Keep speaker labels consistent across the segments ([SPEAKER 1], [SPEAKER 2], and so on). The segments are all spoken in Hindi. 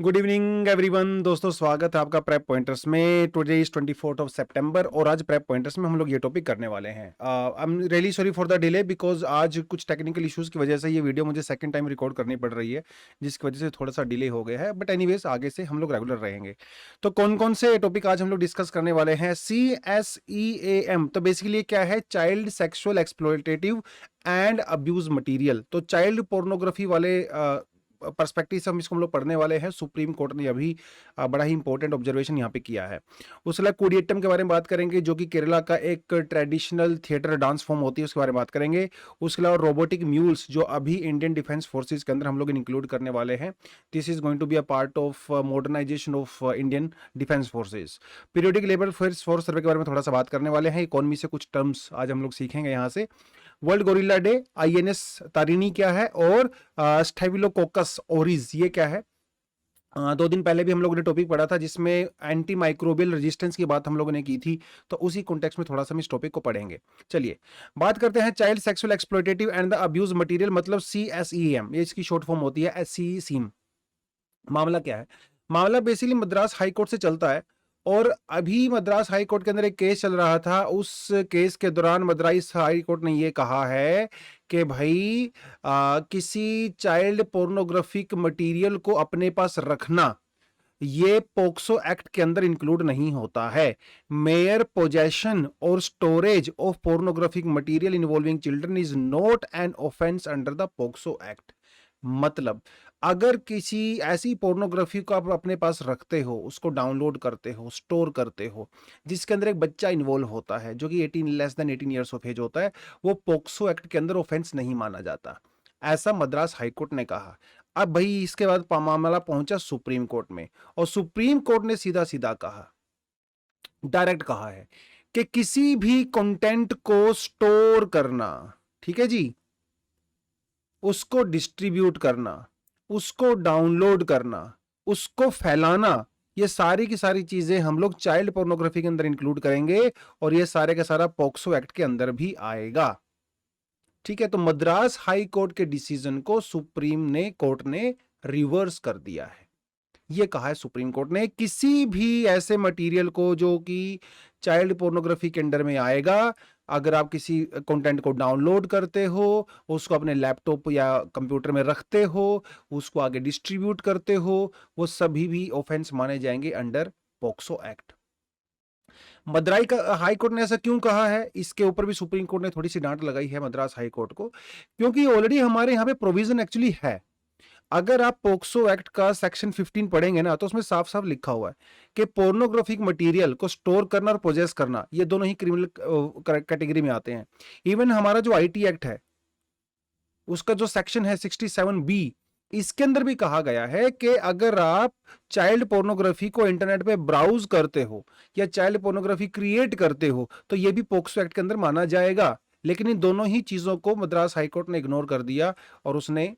[SPEAKER 1] Good evening everyone. दोस्तों स्वागत है आपका प्रेप पॉइंटर्स में। टुडे इज 24 सितंबर और आज प्रेप पॉइंटर्स में हम लोग ये टॉपिक करने वाले हैं। I am really sorry for the delay because आज कुछ टेक्निकल इश्यूज की वजह से ये वीडियो मुझे सेकंड टाइम रिकॉर्ड करनी पड़ रही है, जिसकी वजह से थोड़ा सा डिले हो गया है। बट एनीवेज आगे से हम लोग रेगुलर रहेंगे। तो कौन कौन से टॉपिक आज हम लोग डिस्कस करने वाले हैं? CSEAM तो बेसिकली क्या है? Child sexual exploitative and abuse material. तो चाइल्ड पोर्नोग्राफी वाले पर्सपेक्टिव से हम इसको हम लोग पढ़ने वाले हैं। सुप्रीम कोर्ट ने अभी बड़ा ही इंपॉर्टेंट ऑब्जर्वेशन यहाँ पे किया है। उसके अलावा कोडियट्टम के बारे में बात करेंगे, जो कि केरला का एक ट्रेडिशनल थिएटर डांस फॉर्म होती है, उसके बारे में बात करेंगे। उसके अलावा रोबोटिक म्यूल्स, जो अभी इंडियन डिफेंस फोर्सेज के अंदर हम लोग इंक्लूड करने वाले हैं। This is going to be a part of modernisation of Indian defence forces. Periodic labour force survey के बारे में थोड़ा सा बात करने वाले हैं। इकोनॉमी से कुछ टर्म्स आज हम लोग सीखेंगे यहाँ से। World gorilla day, INS Tarini क्या है, और स्टेफिलोकोकस ओरिस ये क्या है। 2 दिन पहले भी हम लोगों ने टॉपिक पढ़ा था जिसमें एंटी माइक्रोबियल रेजिस्टेंस की बात हम लोगों ने की थी, तो उसी कॉन्टेक्स्ट में थोड़ा सा हम इस टॉपिक को पढ़ेंगे। चलिए बात करते हैं child sexual exploitative and the abuse material, मतलब CSEAM, ये इसकी शॉर्ट फॉर्म होती है SCEAM। मामला क्या है? मामला बेसिकली मद्रास हाई कोर्ट से चलता है, और अभी मद्रास हाई कोर्ट के अंदर एक केस चल रहा था। उस केस के दौरान मद्रास हाई कोर्ट ने ये कहा है कि भाई किसी चाइल्ड पोर्नोग्राफिक मटेरियल को अपने पास रखना ये पोक्सो एक्ट के अंदर इंक्लूड नहीं होता है। मेयर पोजेशन और storage of pornographic material involving children is not an offence under the POCSO act. मतलब अगर किसी ऐसी पोर्नोग्राफी को आप अपने पास रखते हो, उसको डाउनलोड करते हो, स्टोर करते हो, जिसके अंदर एक बच्चा इन्वॉल्व होता है जो कि 18 less than 18 years of age होता है, वो पोक्सो एक्ट के अंदर ऑफेंस नहीं माना जाता। ऐसा मद्रास हाईकोर्ट ने कहा। अब भाई इसके बाद मामला पहुंचा सुप्रीम कोर्ट में, और सुप्रीम कोर्ट ने सीधा सीधा कहा, डायरेक्ट कहा है कि किसी भी कंटेंट को स्टोर करना, ठीक है जी, उसको डिस्ट्रीब्यूट करना, उसको डाउनलोड करना, उसको फैलाना, ये सारी की सारी चीजें हम लोग चाइल्ड पोर्नोग्राफी के अंदर इंक्लूड करेंगे, और ये सारे का सारा पॉक्सो एक्ट के अंदर भी आएगा। ठीक है, तो मद्रास हाई कोर्ट के डिसीजन को सुप्रीम ने कोर्ट ने रिवर्स कर दिया है। ये कहा है सुप्रीम कोर्ट ने, किसी भी ऐसे मटेरियल को जो कि चाइल्ड पोर्नोग्राफी के अंडर में आएगा, अगर आप किसी कंटेंट को डाउनलोड करते हो, उसको अपने लैपटॉप या कंप्यूटर में रखते हो, उसको आगे डिस्ट्रीब्यूट करते हो, वो सभी भी ऑफेंस माने जाएंगे अंडर पॉक्सो एक्ट। मद्राई का हाई कोर्ट ने ऐसा क्यों कहा है, इसके ऊपर भी सुप्रीम कोर्ट ने थोड़ी सी डांट लगाई है मद्रास हाई कोर्ट को, क्योंकि ऑलरेडी हमारे यहाँ पे प्रोविजन एक्चुअली है। अगर आप पोक्सो एक्ट का सेक्शन 15 पढ़ेंगे ना, तो उसमें साफ साफ लिखा हुआ है कि पोर्नोग्राफिक मटेरियल को स्टोर करना और पोजेस करना, ये दोनों ही क्रिमिनल कैटेगरी में आते हैं। इवन हमारा जो IT एक्ट है, उसका जो सेक्शन है 67B, इसके अंदर भी कहा गया है कि अगर आप चाइल्ड पोर्नोग्राफी को इंटरनेट पे ब्राउज करते हो या चाइल्ड पोर्नोग्राफी क्रिएट करते हो, तो ये भी पोक्सो एक्ट के अंदर माना जाएगा। लेकिन इन दोनों ही चीजों को मद्रास हाईकोर्ट ने इग्नोर कर दिया और उसने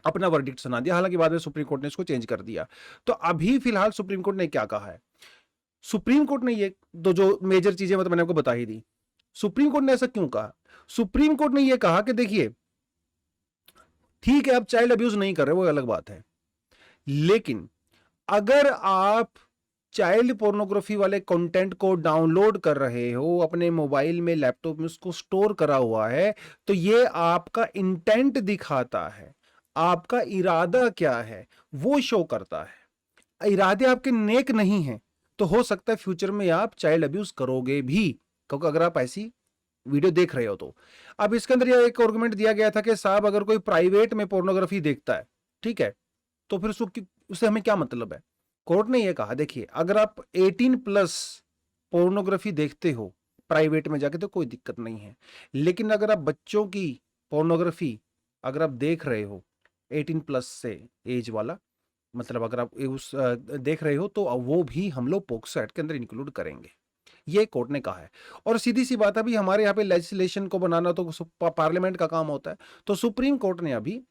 [SPEAKER 1] अपना वर्डिक्ट सुना दिया। हालांकि बाद में सुप्रीम कोर्ट ने इसको चेंज कर दिया। तो अभी फिलहाल सुप्रीम कोर्ट ने क्या कहा है? सुप्रीम कोर्ट ने ये दो जो मेजर चीजें मतलब मैंने आपको बता ही दी। सुप्रीम कोर्ट ने ऐसा क्यों कहा? सुप्रीम कोर्ट ने यह कहा कि देखिए, ठीक है आप चाइल्ड अब्यूज नहीं कर रहे, वो अलग बात है, लेकिन अगर आप चाइल्ड पोर्नोग्राफी वाले कंटेंट को डाउनलोड कर रहे हो अपने मोबाइल में, लैपटॉप में, उसको स्टोर करा हुआ है, तो ये आपका इंटेंट दिखाता है, आपका इरादा क्या है वो शो करता है। इरादे आपके नेक नहीं हैं, तो हो सकता है फ्यूचर में आप चाइल्ड अब्यूज करोगे भी, क्योंकि अगर आप ऐसी वीडियो देख रहे हो तो। अब इसके अंदर यह एक आर्गुमेंट दिया गया था कि साहब अगर कोई प्राइवेट में पोर्नोग्राफी देखता है, ठीक है, तो फिर उससे हमें क्या मतलब है? कोर्ट ने यह कहा, देखिए अगर आप 18+ पोर्नोग्राफी देखते हो प्राइवेट में जाके तो कोई दिक्कत नहीं है, लेकिन अगर आप बच्चों की पोर्नोग्राफी अगर आप देख रहे हो 18+ से एज वाला, मतलब अगर आप उस देख रहे हो, तो वो भी हम लोग पोक्सो एक्ट के अंदर इंक्लूड करेंगे, ये कोर्ट ने कहा है। और सीधी सी बात है, अभी हमारे यहाँ पे लेजिस्लेशन को बनाना तो पार्लियामेंट का काम होता है, तो सुप्रीम कोर्ट ने अभी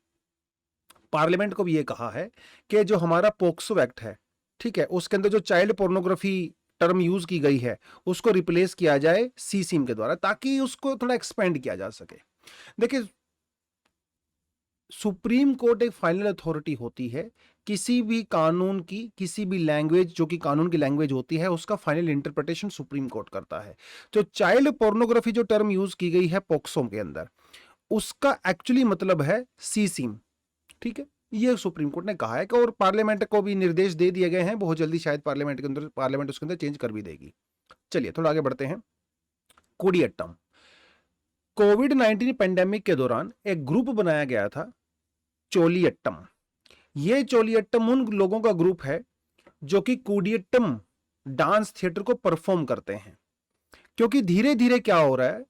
[SPEAKER 1] पार्लियामेंट को भी ये कहा है कि जो हमारा पोक्सो एक्ट है, ठीक है, उसके अंदर जो चाइल्ड पोर्नोग्राफी टर्म यूज की गई है उसको रिप्लेस किया जाए CSEAM के द्वारा, ताकि उसको थोड़ा एक्सपेंड किया जा सके। देखिए सुप्रीम कोर्ट एक फाइनल अथॉरिटी होती है किसी भी कानून की, किसी भी लैंग्वेज जो कि कानून की लैंग्वेज होती है, उसका फाइनल इंटरप्रिटेशन सुप्रीम कोर्ट करता है। तो चाइल्ड पोर्नोग्राफी जो टर्म यूज की गई है पोक्सो के अंदर, उसका एक्चुअली मतलब है सीसीम। ठीक है, ये सुप्रीम कोर्ट ने कहा है कि, और पार्लियामेंट को भी निर्देश दे दिए गए हैं, बहुत जल्दी शायद पार्लियामेंट उसके अंदर चेंज कर भी देगी। चलिए थोड़ा आगे बढ़ते हैं। कोडियट्टम, कोविड-19 पेंडेमिक के दौरान एक ग्रुप बनाया गया था, चोलियट्टम। ये चोलियट्टम उन लोगों का ग्रुप है जो कि कोडियट्टम डांस थिएटर को परफॉर्म करते हैं। क्योंकि धीरे धीरे क्या हो रहा है,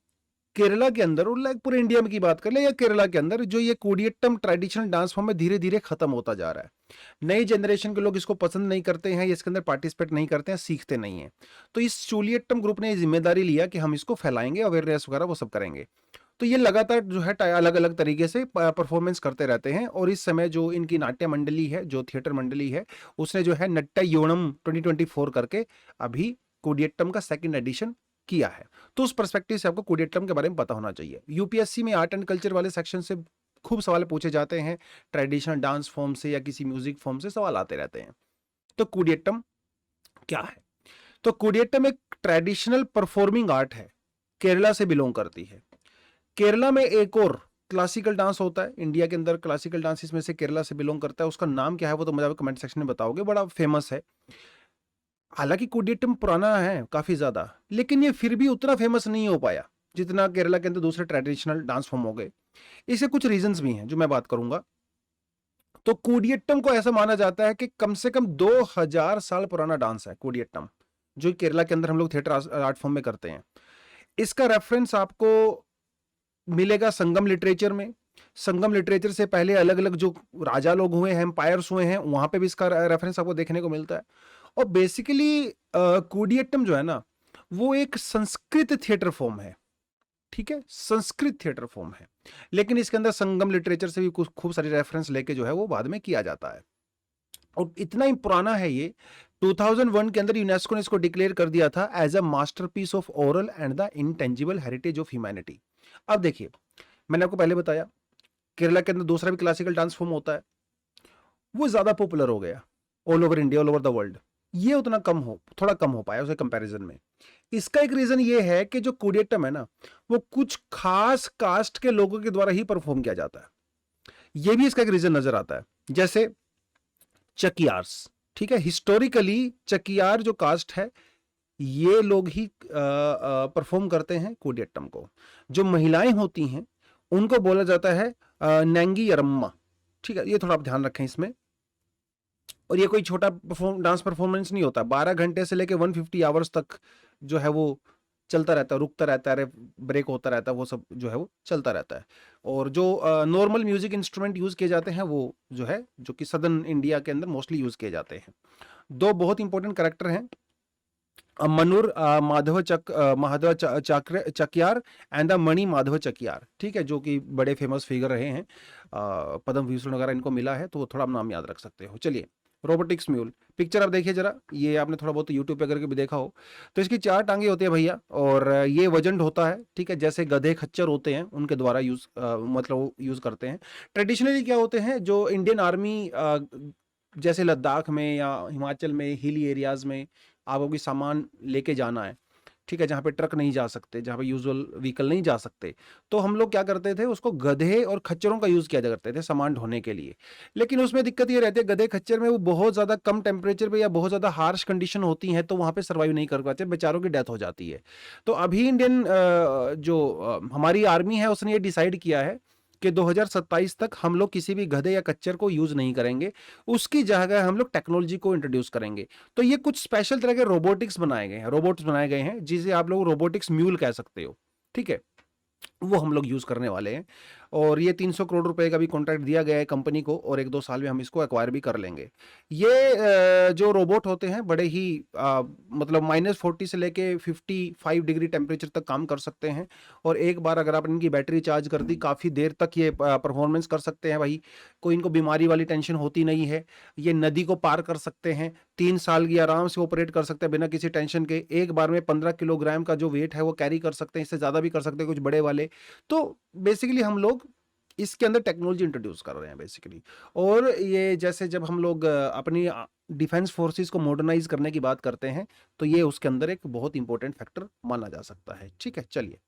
[SPEAKER 1] केरला के अंदर, और लाइक पूरे इंडिया में की बात कर ले या केरला के अंदर, जो ये कोडियट्टम ट्रेडिशनल डांस फॉर्म है धीरे धीरे खत्म होता जा रहा है। नई जनरेशन के लोग इसको पसंद नहीं करते हैं, इसके अंदर पार्टिसिपेट नहीं करते हैं, सीखते नहीं हैं। तो इस चोलियट्टम ग्रुप ने जिम्मेदारी लिया कि हम इसको फैलाएंगे, अवेयरनेस वगैरह वो सब करेंगे। तो ये लगातार जो है अलग अलग तरीके से परफॉर्मेंस करते रहते हैं। और इस समय जो इनकी नाट्य मंडली है, जो थिएटर मंडली है, उसने जो है नट्टायोणम 2024 करके अभी कोडियट्टम का सेकंड एडिशन किया है। तो उस पर्सपेक्टिव से आपको कोडियट्टम के बारे में पता होना चाहिए। यूपीएससी में आर्ट एंड कल्चर वाले सेक्शन से खूब सवाल पूछे जाते हैं, ट्रेडिशनल डांस फॉर्म से या किसी म्यूजिक फॉर्म से सवाल आते रहते हैं। तो कोडियट्टम क्या है? तो कोडियट्टम एक ट्रेडिशनल परफॉर्मिंग आर्ट है, केरला से बिलोंग करती है। केरला में एक और क्लासिकल डांस होता है, इंडिया के अंदर क्लासिकल डांस इसमें से केरला से बिलोंग करता है। उसका नाम क्या है वो तो मुझे कमेंट सेक्शन में बताओगे, बड़ा फेमस है। हालांकि कोडियट्टम पुराना है काफी ज्यादा, लेकिन ये फिर भी उतना फेमस नहीं हो पाया जितना केरला के अंदर दूसरे ट्रेडिशनल डांस फॉर्म हो गए। इसके कुछ रीजंस भी हैं जो मैं बात करूंगा। तो कोडियट्टम को ऐसा माना जाता है कि कम से कम 2000 साल पुराना डांस है कोडियट्टम, जो केरला के अंदर हम लोग थिएटर आर्ट फॉर्म में करते हैं। इसका रेफरेंस आपको मिलेगा संगम लिटरेचर में। संगम लिटरेचर से पहले अलग अलग जो राजा लोग हुए हैं, एम्पायर्स हुए हैं, वहां पे भी इसका रेफरेंस आपको देखने को मिलता है। और बेसिकली कोडियट्टम जो है ना, वो एक संस्कृत थिएटर फॉर्म है। ठीक है, संस्कृत थिएटर फॉर्म है, लेकिन इसके अंदर संगम लिटरेचर से भी कुछ खूब सारे रेफरेंस लेके जो है वो बाद में किया जाता है। और इतना ही पुराना है ये, 2001 के अंदर यूनेस्को ने इसको डिक्लेयर कर दिया था as a masterpiece of oral and the intangible heritage of humanity. अब देखिए, मैंने आपको पहले बताया केरला के अंदर दूसरा भी क्लासिकल डांस फॉर्म होता है, वो ज्यादा पॉपुलर हो गया all over India, all over the world. ये उतना थोड़ा कम हो पाया उसके कंपैरिजन में। इसका एक रीजन ये है कि जो कोडियट्टम है ना, वो कुछ खास कास्ट के लोगों के द्वारा ही परफॉर्म किया जाता है। ये भी इसका एक रीजन नजर आता है। जैसे चकियार्स, ठीक है, हिस्टोरिकली चकियार जो कास्ट है, ये लोग ही परफॉर्म करते हैं कोडियट्टम को। जो महिलाएं होती हैं उनको बोला जाता है नंगी यरम्मा। ठीक है, ये थोड़ा आप ध्यान रखें इसमें। और ये कोई छोटा डांस परफॉर्मेंस नहीं होता, 12 घंटे से लेके 150 आवर्स तक जो है वो चलता रहता है, रुकता रहता है, ब्रेक होता रहता है, वो सब जो है वो चलता रहता है। और जो नॉर्मल म्यूजिक इंस्ट्रूमेंट यूज किए जाते हैं वो जो है, जो कि सदर्न इंडिया के अंदर मोस्टली यूज किए जाते हैं। दो बहुत इंपॉर्टेंट कैरेक्टर हैं, मनुर माधव चकियार एंड द मणि माधव चकियार। ठीक है, जो कि बड़े फेमस फिगर रहे हैं, पद्म विभूषण वगैरह इनको मिला है, तो वो थोड़ा नाम याद रख सकते हो। चलिए, रोबोटिक्स म्यूल पिक्चर आप देखिए जरा, ये आपने थोड़ा बहुत यूट्यूब पे करके भी देखा हो। तो इसकी 4 टांगे होती है भैया, और ये वजन होता है। ठीक है, जैसे गधे खच्चर होते हैं उनके द्वारा मतलब यूज करते हैं। ट्रेडिशनली क्या होते हैं, जो इंडियन आर्मी जैसे लद्दाख में या हिमाचल में हिली एरियाज में आपको कोई सामान लेके जाना है, ठीक है, जहाँ पे ट्रक नहीं जा सकते, जहाँ पे यूजुअल व्हीकल नहीं जा सकते, तो हम लोग क्या करते थे, उसको गधे और खच्चरों का यूज किया करते थे सामान ढोने के लिए। लेकिन उसमें दिक्कत ये रहती है, गधे खच्चर में वो बहुत ज्यादा कम टेम्परेचर पे या बहुत ज्यादा हार्श कंडीशन होती है, तो वहां पे सर्वाइव नहीं कर पाते, बेचारों की डेथ हो जाती है। तो अभी इंडियन हमारी आर्मी है, उसने ये डिसाइड किया है कि 2027 तक हम लोग किसी भी गधे या कच्चर को यूज नहीं करेंगे, उसकी जगह हम लोग टेक्नोलॉजी को इंट्रोड्यूस करेंगे। तो ये कुछ स्पेशल तरह के रोबोटिक्स बनाए गए हैं, रोबोट्स बनाए गए हैं, जिसे आप लोग रोबोटिक्स म्यूल कह सकते हो। ठीक है, वो हम लोग यूज करने वाले हैं। और ये 300 करोड़ रुपए का भी कॉन्ट्रैक्ट दिया गया है कंपनी को, और 1-2 साल में हम इसको एक्वायर भी कर लेंगे। ये जो रोबोट होते हैं बड़े ही मतलब -40 से लेके 55 डिग्री टेम्परेचर तक काम कर सकते हैं। और एक बार अगर आप इनकी बैटरी चार्ज कर दी, काफी देर तक ये परफॉर्मेंस कर सकते हैं भाई। कोई इनको बीमारी वाली टेंशन होती नहीं है। ये नदी को पार कर सकते हैं, 3 साल की आराम से ऑपरेट कर सकते हैं बिना किसी टेंशन के। एक बार में 15 किलोग्राम का जो वेट है वो कैरी कर सकते हैं, इससे ज्यादा भी कर सकते हैं कुछ बड़े वाले। तो बेसिकली हम लोग इसके अंदर टेक्नोलॉजी इंट्रोड्यूस कर रहे हैं बेसिकली। और ये जैसे जब हम लोग अपनी डिफेंस फोर्सेस को मॉडर्नाइज करने की बात करते हैं, तो ये उसके अंदर एक बहुत इंपॉर्टेंट फैक्टर माना जा सकता है। ठीक है, चलिए।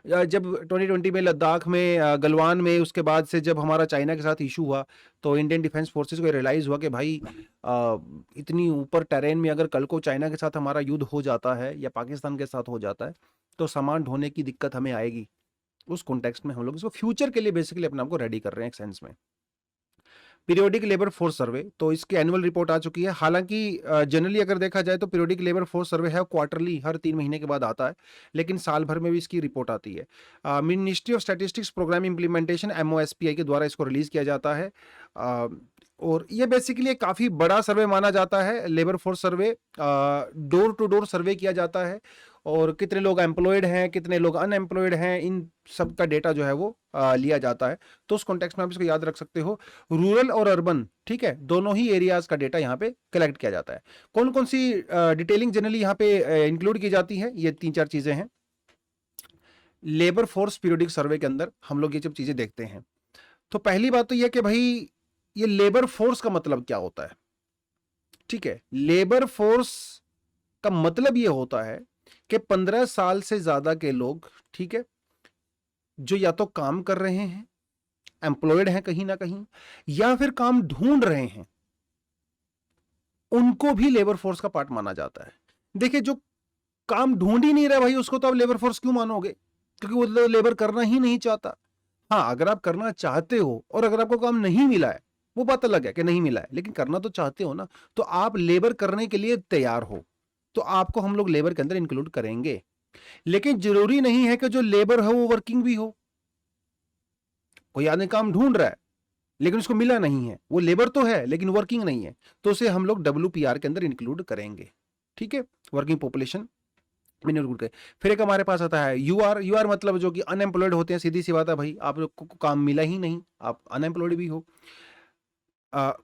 [SPEAKER 1] जब 2020 में लद्दाख में गलवान में, उसके बाद से जब हमारा चाइना के साथ इशू हुआ, तो इंडियन डिफेंस फोर्सेस को रियलाइज हुआ कि भाई इतनी ऊपर टेरेन में अगर कल को चाइना के साथ हमारा युद्ध हो जाता है या पाकिस्तान के साथ हो जाता है, तो सामान ढोने की दिक्कत हमें आएगी। उस कॉन्टेक्स्ट में हम लोग इसको फ्यूचर के लिए बेसिकली अपने आप को रेडी कर रहे हैं एक सेंस में। पीरियोडिक लेबर फोर्स सर्वे, तो इसकी एनुअल रिपोर्ट आ चुकी है। हालांकि जनरली अगर देखा जाए तो पीरियोडिक लेबर फोर्स सर्वे है क्वार्टरली, हर 3 महीने के बाद आता है, लेकिन साल भर में भी इसकी रिपोर्ट आती है। Ministry of statistics programme implementation MOSPI के द्वारा इसको रिलीज किया जाता है। और ये बेसिकली एक काफ़ी बड़ा सर्वे माना जाता है, labour force survey. Door to door survey किया जाता है, और कितने लोग एम्प्लॉयड हैं, कितने लोग अनएम्प्लॉयड हैं, इन सब का डेटा जो है वो लिया जाता है। तो उस कॉन्टेक्स्ट में आप इसको याद रख सकते हो, रूरल और अर्बन, ठीक है, दोनों ही एरियाज का डेटा यहाँ पे कलेक्ट किया जाता है। कौन कौन सी डिटेलिंग जनरली यहाँ पे इंक्लूड की जाती है, ये 3-4 चीजें हैं। लेबर फोर्स पीरियोडिक सर्वे के अंदर हम लोग ये सब चीजें देखते हैं। तो पहली बात तो यह कि भाई ये लेबर फोर्स का मतलब क्या होता है। ठीक है, लेबर फोर्स का मतलब ये होता है कि 15 साल से ज्यादा के लोग, ठीक है, जो या तो काम कर रहे हैं, एम्प्लॉयड हैं कहीं ना कहीं, या फिर काम ढूंढ रहे हैं, उनको भी लेबर फोर्स का पार्ट माना जाता है। देखिए, जो काम ढूंढ ही नहीं रहा भाई, उसको तो आप लेबर फोर्स क्यों मानोगे, क्योंकि वो लेबर करना ही नहीं चाहता। हाँ, अगर आप करना चाहते हो और अगर आपको काम नहीं मिला है, वो बात अलग है कि नहीं मिला है, लेकिन करना तो चाहते हो ना, तो आप लेबर करने के लिए तैयार हो, तो आपको हम लोग लेबर के अंदर इंक्लूड करेंगे। लेकिन जरूरी नहीं है कि जो लेबर है वो वर्किंग भी हो। कोई आदमी काम ढूंढ रहा है लेकिन उसको मिला नहीं है, वो लेबर तो है लेकिन वर्किंग नहीं है, तो उसे हम लोग WPR के अंदर इंक्लूड करेंगे। ठीक है, वर्किंग पॉपुलेशन में इंक्लूड करें। फिर एक हमारे पास आता है UR मतलब जो कि अनएम्प्लॉयड होते हैं। सीधी सी बात है भाई, आप लोग को काम मिला ही नहीं, आप अनएम्प्लॉयड भी हो।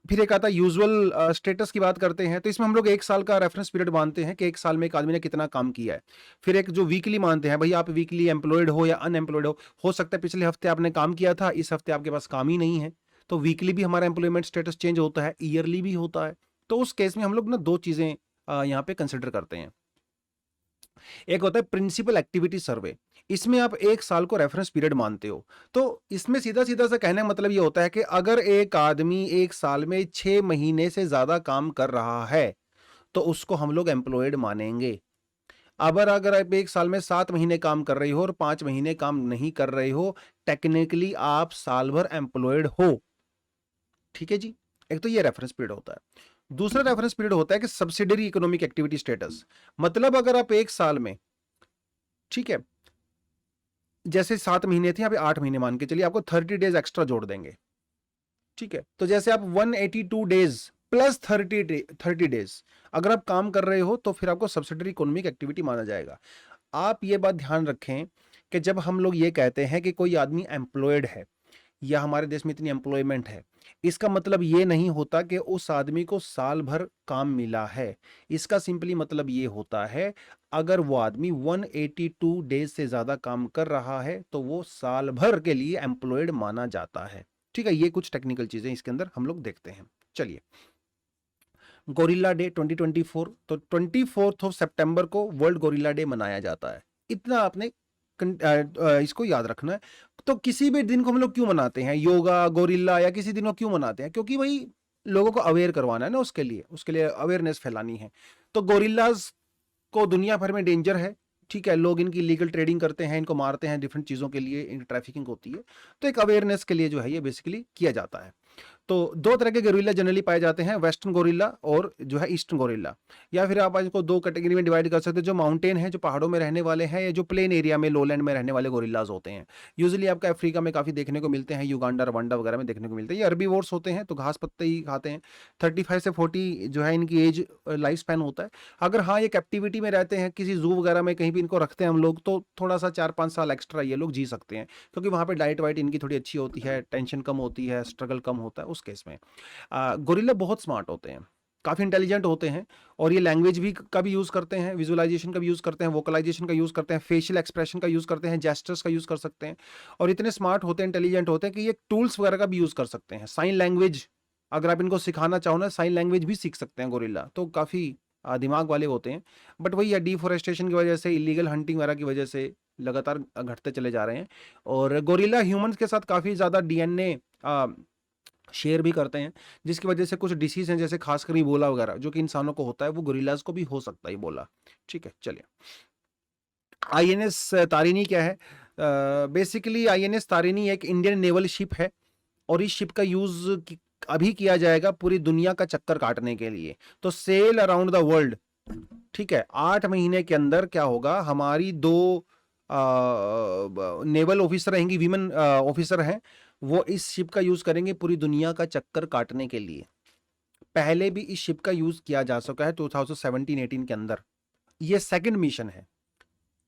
[SPEAKER 1] फिर एक आता है यूजुअल स्टेटस की बात करते हैं, तो इसमें हम लोग 1 साल का रेफरेंस पीरियड मानते हैं कि 1 साल में एक आदमी ने कितना काम किया है। फिर एक जो वीकली मानते हैं, भाई आप वीकली एम्प्लॉयड हो या अनएम्प्लॉयड हो सकता है पिछले हफ्ते आपने काम किया था, इस हफ्ते आपके पास काम ही नहीं है, तो वीकली भी हमारा एम्प्लॉयमेंट स्टेटस चेंज होता है, ईयरली भी होता है। तो उस केस में हम लोग ना 2 चीजें यहाँ पे कंसिडर करते हैं। एक होता है प्रिंसिपल एक्टिविटी सर्वे, इसमें आप 1 साल को रेफरेंस पीरियड मानते हो। तो इसमें सीधा सीधा सा कहने का मतलब ये होता है कि अगर एक आदमी 1 साल में 6 महीने से ज्यादा काम कर रहा है, तो उसको हम लोग एम्प्लॉयड मानेंगे। अगर आप 1 साल में 7 महीने काम कर रही हो और 5 महीने काम नहीं कर रहे हो, टेक्निकली आप साल भर एम्प्लॉयड हो। ठीक है जी, एक तो ये रेफरेंस पीरियड होता है। दूसरा रेफरेंस पीरियड होता है कि सब्सिडरी इकोनॉमिक एक्टिविटी स्टेटस, मतलब अगर आप 1 साल में, ठीक है, जैसे 7 महीने थे, यहाँ पे 8 महीने मान के चलिए, आपको 30 डेज एक्स्ट्रा जोड़ देंगे। ठीक है, तो जैसे आप 182 डेज प्लस 30 डेज अगर आप काम कर रहे हो, तो फिर आपको सब्सिडरी इकोनॉमिक एक्टिविटी माना जाएगा। आप ये बात ध्यान रखें कि जब हम लोग ये कहते हैं कि कोई आदमी एम्प्लॉयड है या हमारे देश में इतनी एम्प्लॉयमेंट है, इसका मतलब ये नहीं होता कि उस आदमी को साल भर काम मिला है। इसका सिंपली मतलब ये होता है, अगर वो आदमी 182 डेज से ज्यादा काम कर रहा है, तो वो साल भर के लिए एम्प्लॉयड माना जाता है। ठीक है, ये कुछ टेक्निकल चीजें इसके अंदर हम लोग देखते हैं। चलिए, गोरिल्ला डे 2024, तो 24 सितंबर को वर्ल्ड गोरिल्ला डे मनाया जाता है। इतना आपने इसको याद रखना है। तो किसी भी दिन को हम लोग क्यों मनाते हैं, योगा, गोरिल्ला या किसी दिन को क्यों मनाते हैं, क्योंकि भाई लोगों को अवेयर करवाना है ना, उसके लिए अवेयरनेस फैलानी है। तो गोरिल्लाज को दुनिया भर में डेंजर है। ठीक है, लोग इनकी लीगल ट्रेडिंग करते हैं, इनको मारते हैं, डिफरेंट चीजों के लिए इनकी ट्रैफिकिंग होती है। तो एक अवेयरनेस के लिए जो है ये बेसिकली किया जाता है। तो 2 तरह के गोरिल्ला जनरली पाए जाते हैं, वेस्टर्न गोरिल्ला और जो है ईस्टर्न गोरिल्ला, या फिर आप इसको 2 कैटेगरी में डिवाइड कर सकते हैं, जो माउंटेन है, जो पहाड़ों में रहने वाले हैं, या जो प्लेन एरिया में, लोलैंड में रहने वाले गोरिल्लाज होते हैं। यूजुअली आपका अफ्रीका में काफी देखने को मिलते हैं, युगांडा, रवांडा वगैरह में देखने को मिलते हैं। ये अर्बीवोर्स होते हैं, तो घास पत्ते ही खाते हैं। 35 से 40 जो है इनकी एज लाइफ स्पैन होता है। अगर हाँ ये कैप्टिविटी में रहते हैं, किसी जू वगैरह में कहीं भी इनको रखते हैं हम लोग, तो थोड़ा सा 4-5 साल एक्स्ट्रा ये लोग जी सकते हैं, क्योंकि वहाँ पे डाइट वाइट इनकी थोड़ी अच्छी होती है, टेंशन कम होती है, स्ट्रगल कम होता है उस केस में। गोरिल्ला बहुत स्मार्ट होते हैं। काफ़ी इंटेलिजेंट होते हैं और ये लैंग्वेज भी का भी यूज़ करते हैं, विजुअलाइजेशन का भी यूज़ करते हैं, वोकलाइजेशन का यूज़ करते हैं, फेशियल एक्सप्रेशन का यूज़ करते हैं, जेस्चर्स का यूज़ कर सकते हैं और इतने स्मार्ट होते हैं, इंटेलिजेंट होते हैं कि ये टूल्स वगैरह का भी यूज़ कर सकते हैं। साइन लैंग्वेज अगर आप इनको सिखाना चाहो ना, साइन लैंग्वेज भी सीख सकते हैं गोरिल्ला, तो काफ़ी दिमाग वाले होते हैं। बट वही है, डिफोरेस्टेशन की वजह से, इलीगल हंटिंग वगैरह की वजह से लगातार घटते चले जा रहे हैं और गोरिल्ला ह्यूमंस के साथ काफ़ी ज़्यादा डीएनए शेयर भी करते हैं, जिसकी वजह से कुछ डिसीज हैं जैसे खासकर इबोला वगैरह जो कि इंसानों को होता है, वो गोरिल्लाज को भी हो सकता है इबोला। ठीक है, चलिए। आईएनएस तारिणी क्या है? बेसिकली आईएनएस तारिणी एक इंडियन नेवल शिप है और इस शिप का यूज अभी किया जाएगा पूरी दुनिया का चक्कर काटने के लिए, तो सेल अराउंड द वर्ल्ड। ठीक है, 8 महीने के अंदर क्या होगा, हमारी 2 नेवल ऑफिसर रहेंगी, वीमेन ऑफिसर हैं, वो इस शिप का यूज करेंगे पूरी दुनिया का चक्कर काटने के लिए। पहले भी इस शिप का यूज किया जा चुका है 2017-18 के अंदर। ये सेकंड मिशन है,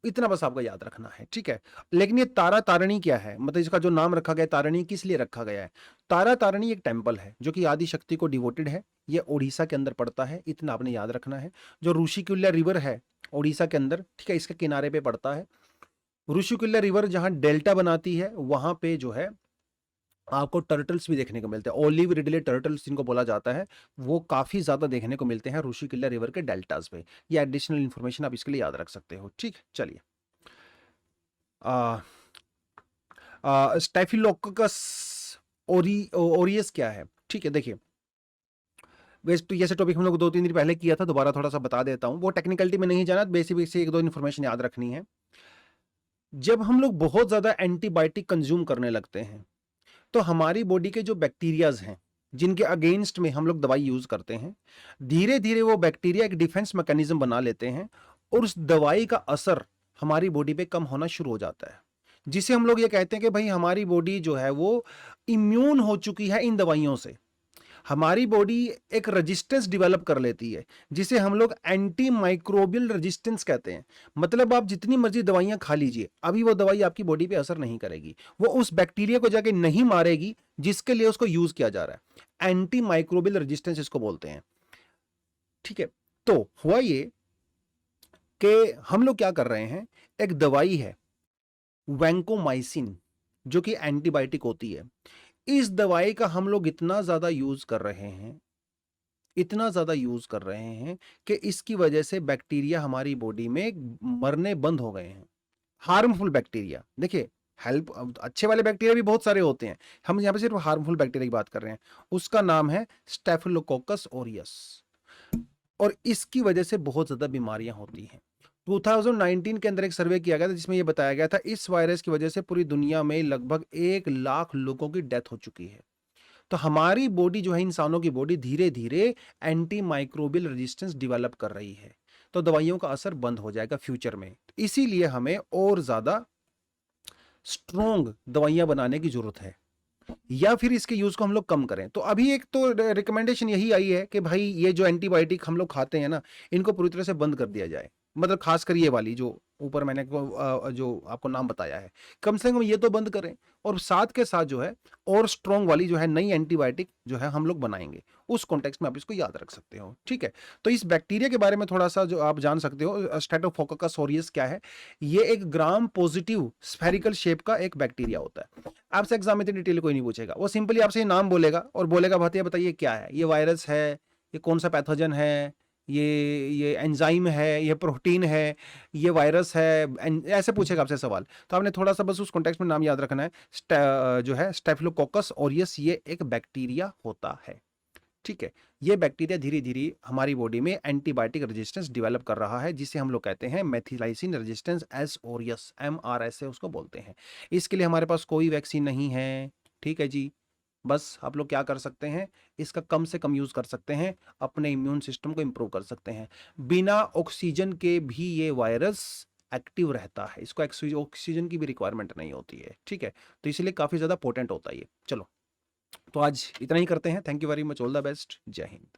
[SPEAKER 1] इतना बस आपको याद रखना है। ठीक है, लेकिन ये तारा तारिणी क्या है, मतलब इसका जो नाम रखा गया तारिणी किस लिए रखा गया है? तारा तारिणी एक टेम्पल है जो कि आदि शक्ति को डिवोटेड है। ये ओडिशा के अंदर पड़ता है, इतना आपने याद रखना है। जो ऋषिकुल्या रिवर है ओडिशा के अंदर, ठीक है, इसके किनारे पे पड़ता है। ऋषिकुल्या रिवर जहां डेल्टा बनाती है वहां पे जो है आपको टर्टल्स भी देखने को मिलते हैं, ओलिव रिडले टर्टल्स जिनको बोला जाता है, वो काफी ज्यादा देखने को मिलते हैं ऋषिकुल्या रिवर के डेल्टास पे। ये एडिशनल इंफॉर्मेशन आप इसके लिए याद रख सकते हो। ठीक, चलिए। स्टेफिलोकोकस ओरियस क्या है? ठीक है, देखिए, वैसे जैसे टॉपिक हम लोग 2-3 दिन पहले किया था, दोबारा थोड़ा सा बता देता हूं, वो टेक्निकलिटी में नहीं जाना, बेसिक बेसिक 1-2 इन्फॉर्मेशन याद रखनी है। जब हम लोग बहुत ज्यादा एंटीबायोटिक कंज्यूम करने लगते हैं तो हमारी बॉडी के जो बैक्टीरियाज हैं जिनके अगेंस्ट में हम लोग दवाई यूज करते हैं, धीरे धीरे वो बैक्टीरिया एक डिफेंस मैकेनिज्म बना लेते हैं और उस दवाई का असर हमारी बॉडी पे कम होना शुरू हो जाता है, जिसे हम लोग ये कहते हैं कि भाई हमारी बॉडी जो है वो इम्यून हो चुकी है इन दवाइयों से। हमारी बॉडी एक रेजिस्टेंस डेवलप कर लेती है जिसे हम लोग एंटी माइक्रोबियल रेजिस्टेंस कहते हैं। मतलब आप जितनी मर्जी दवाइयां खा लीजिए, अभी वो दवाई आपकी बॉडी पे असर नहीं करेगी, वो उस बैक्टीरिया को जाके नहीं मारेगी जिसके लिए उसको यूज किया जा रहा है। एंटी माइक्रोबियल रेजिस्टेंस इसको बोलते हैं। ठीक है, तो हुआ ये कि हम लोग क्या कर रहे हैं, एक दवाई है वैंकोमाइसिन जो कि एंटीबायोटिक होती है। इस दवाई का हम लोग इतना ज्यादा यूज कर रहे हैं, इतना ज्यादा यूज कर रहे हैं कि इसकी वजह से बैक्टीरिया हमारी बॉडी में मरने बंद हो गए हैं। हार्मफुल बैक्टीरिया, देखिए, हेल्प अच्छे वाले बैक्टीरिया भी बहुत सारे होते हैं, हम यहाँ पे सिर्फ हार्मफुल बैक्टीरिया की बात कर रहे हैं। उसका नाम है स्टेफिलोकोकस ओरियस और इसकी वजह से बहुत ज्यादा बीमारियां होती हैं। 2019 के अंदर एक सर्वे किया गया था जिसमें यह बताया गया था इस वायरस की वजह से पूरी दुनिया में लगभग 1 लाख लोगों की डेथ हो चुकी है। तो हमारी बॉडी जो है, इंसानों की बॉडी धीरे धीरे एंटी माइक्रोबियल रेजिस्टेंस डेवलप कर रही है, तो दवाइयों का असर बंद हो जाएगा फ्यूचर में। इसीलिए हमें और ज्यादा स्ट्रॉन्ग दवाइयां बनाने की जरूरत है या फिर इसके यूज को हम लोग कम करें। तो अभी एक तो रिकमेंडेशन यही आई है कि भाई ये जो एंटीबायोटिक हम लोग खाते हैं ना, इनको पूरी तरह से बंद कर दिया जाए। मतलब खासकर ये वाली जो ऊपर मैंने जो आपको नाम बताया है, कम से कम ये तो बंद करें और साथ के साथ जो है और स्ट्रॉन्ग वाली जो है नई एंटीबायोटिक जो है हम लोग बनाएंगे। उस कॉन्टेक्स्ट में आप इसको याद रख सकते हो। ठीक है, तो इस बैक्टीरिया के बारे में थोड़ा सा जो आप जान सकते हो, स्टेफिलोकोकस ऑरियस क्या है। ये एक ग्राम पॉजिटिव स्फेरिकल शेप का एक बैक्टीरिया होता है। आपसे एग्जाम में इतनी डिटेल कोई नहीं पूछेगा, वो सिंपली आपसे ये नाम बोलेगा और बोलेगा भैया बताइए क्या है, ये वायरस है, ये कौन सा पैथोजन है, ये एंजाइम है, ये प्रोटीन है, ये वायरस है, ऐसे पूछेगा आपसे सवाल। तो आपने थोड़ा सा बस उस कॉन्टेक्स्ट में नाम याद रखना है। जो है स्टेफिलोकोकस ऑरियस, ये एक बैक्टीरिया होता है। ठीक है, ये बैक्टीरिया धीरे धीरे हमारी बॉडी में एंटीबायोटिक रेजिस्टेंस डेवलप कर रहा है, जिसे हम लोग कहते हैं मेथिलाइसिन रेजिस्टेंस एस ओरियस, MRSA उसको बोलते हैं। इसके लिए हमारे पास कोई वैक्सीन नहीं है। ठीक है जी, बस आप लोग क्या कर सकते हैं, इसका कम से कम यूज कर सकते हैं, अपने इम्यून सिस्टम को इंप्रूव कर सकते हैं। बिना ऑक्सीजन के भी ये वायरस एक्टिव रहता है, इसको ऑक्सीजन की भी रिक्वायरमेंट नहीं होती है। ठीक है, तो इसलिए काफी ज्यादा पोटेंट होता है ये। चलो, तो आज इतना ही करते हैं। Thank you very much, all the best, जय हिंद।